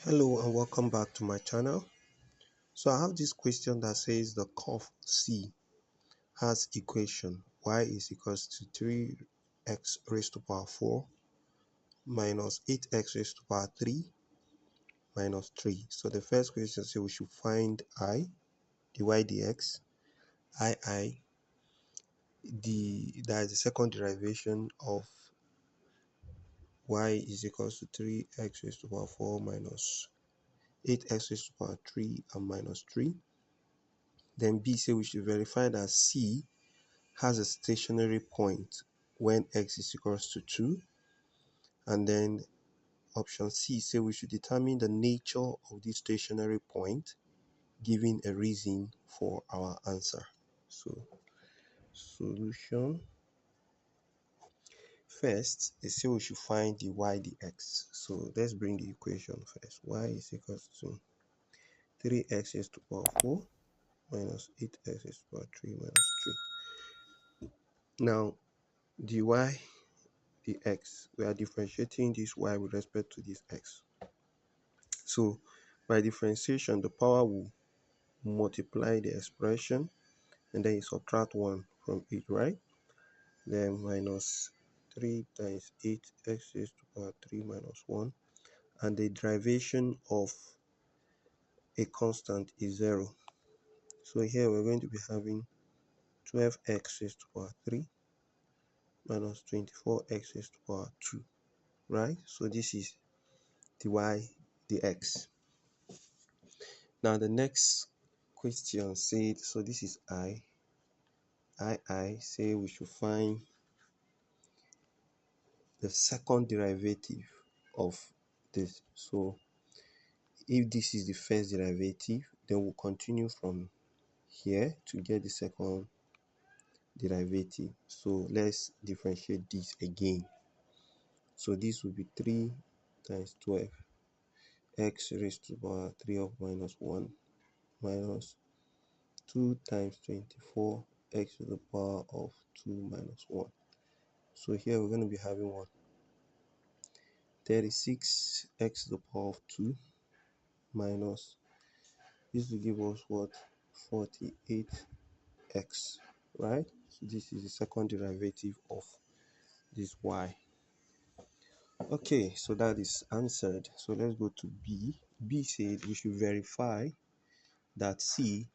Hello and welcome back to my channel. So I have this question that says the curve C has equation y is equals to 3x raised to power 4 minus 8x raised to power 3 minus 3. So the first question says we should find I, dy dx, I, that is the second derivation of y is equals to 3x raised to power 4 minus 8x raised to power 3 and minus 3. Then B say we should verify that C has a stationary point when x is equals to 2. And then option C say we should determine the nature of this stationary point, giving a reason for our answer. So solution. First, they say we should find the y dx. So let's bring the equation first. Y is equals to 3x raised to power 4 minus 8x raised to power 3 minus 3. Now dy dx, we are differentiating this y with respect to this x. So by differentiation, the power will multiply the expression and then you subtract 1 from it, right? Then minus 3 times 8x raised to power 3 minus 1. And the derivation of a constant is 0. So here we're going to be having 12x raised to power 3 minus 24x raised to power 2, right? So this is the y dx. Now the next question said, so this is I say we should find the second derivative of this. So if this is the first derivative, then we'll continue from here to get the second derivative. So let's differentiate this again. So this will be 3 times 12 x raised to the power 3 of minus 1 minus 2 times 24 x to the power of 2 minus 1. So here we're going to be having what? 36 x to the power of 2 minus, this will give us what? 48x, right? So this is the second derivative of this y. Okay, so that is answered. So let's go to B. B said we should verify that C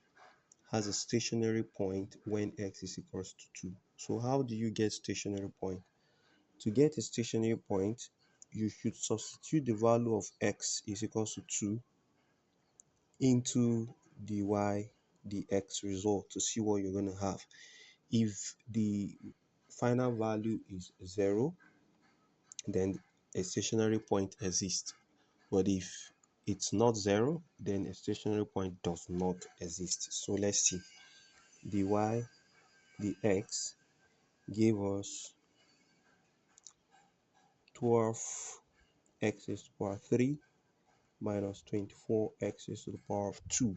has a stationary point when x is equals to 2. So how do you get stationary point? To get a stationary point, you should substitute the value of x is equals to 2 into the y dx result to see what you're going to have. If the final value is 0, then a stationary point exists. But if it's not 0, then a stationary point does not exist. So let's see. The y dx gave us 12x raised to the power 3 minus 24x raised to the power of 2.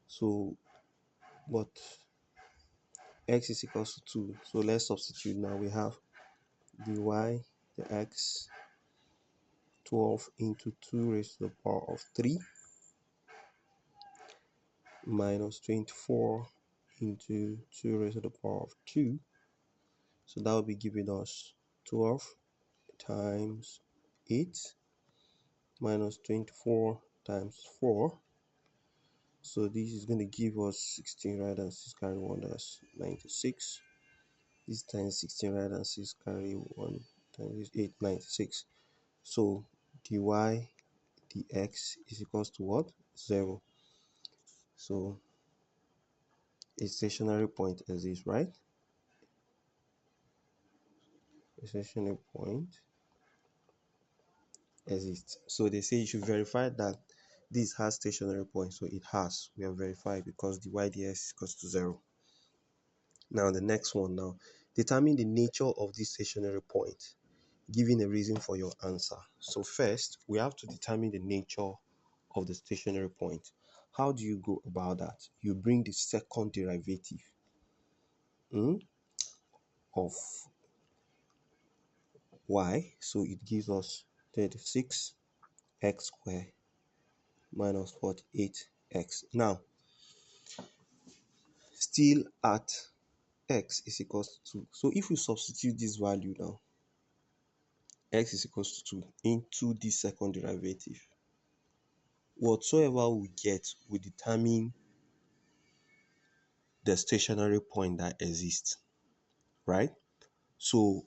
So but x is equals to 2, so let's substitute. Now we have dy dx 12 into 2 raised to the power of 3 minus 24 into 2 raised to the power of 2. So that will be giving us 12 times 8 minus 24 times 4. So this is going to give us 16 right, and 6 carry 1, that's 96. This times 16 right, and 6 carry 1 times 8, 96. So dy dx is equals to what? 0. So a stationary point exists, right? A stationary point exists. So they say you should verify that this has stationary point. So it has. We have verified because the y dx is equals to 0. Now the next one now. Determine the nature of this stationary point, giving a reason for your answer. So first, we have to determine the nature of the stationary point. How do you go about that? You bring the second derivative of y. So it gives us 36x squared minus 48x. Now, still at x is equals to 2. So if we substitute this value now, x is equals to 2 into the second derivative, whatsoever we get will determine the stationary point that exists, right? So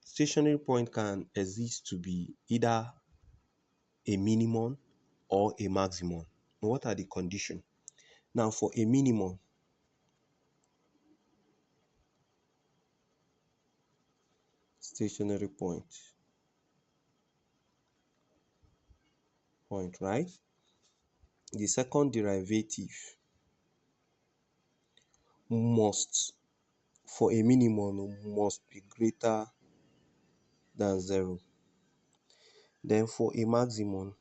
stationary point can exist to be either a minimum or a maximum. What are the conditions? Now for a minimum, stationary point, right? The second derivative must, for a minimum, must be greater than 0. Then for a maximum,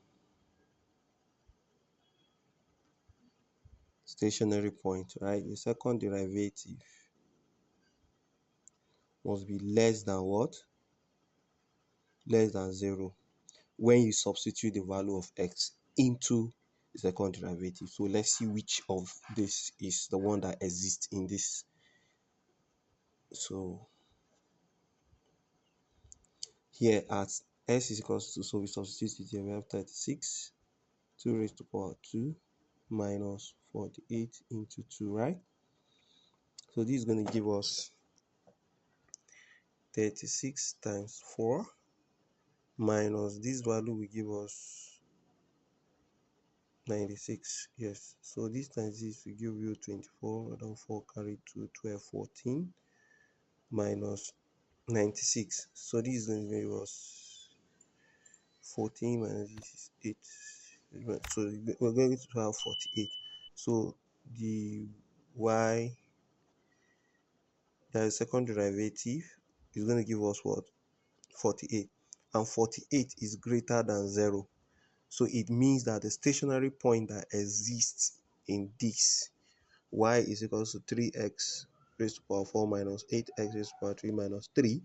stationary point, right? The second derivative must be less than what? Less than 0 when you substitute the value of x into the second derivative. So let's see which of this is the one that exists in this. So here at s is equals to, so we substitute it here, we have 36, 2 raised to power 2 minus 48 into 2, right? So this is going to give us 36 times 4 minus this value will give us 96. Yes, so this times this will give you 24, then 4 carry 2, 12, 14 minus 96. So this is going to give us 14 minus this is 8. So we're going to have 48. So the y, the second derivative, is going to give us what? 48. And 48 is greater than 0. So it means that the stationary point that exists in this y is equals to 3x raised to power 4 minus 8x raised to power 3 minus 3,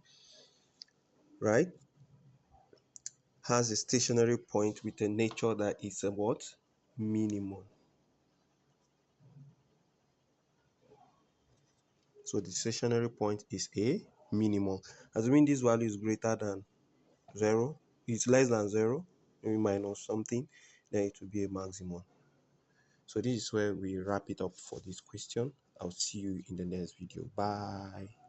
right, has a stationary point with a nature that is a what? Minimum. So the stationary point is a minimum. Assuming this value is greater than 0, it's less than 0, maybe minus something, then it will be a maximum. So this is where we wrap it up for this question. I'll see you in the next video. Bye.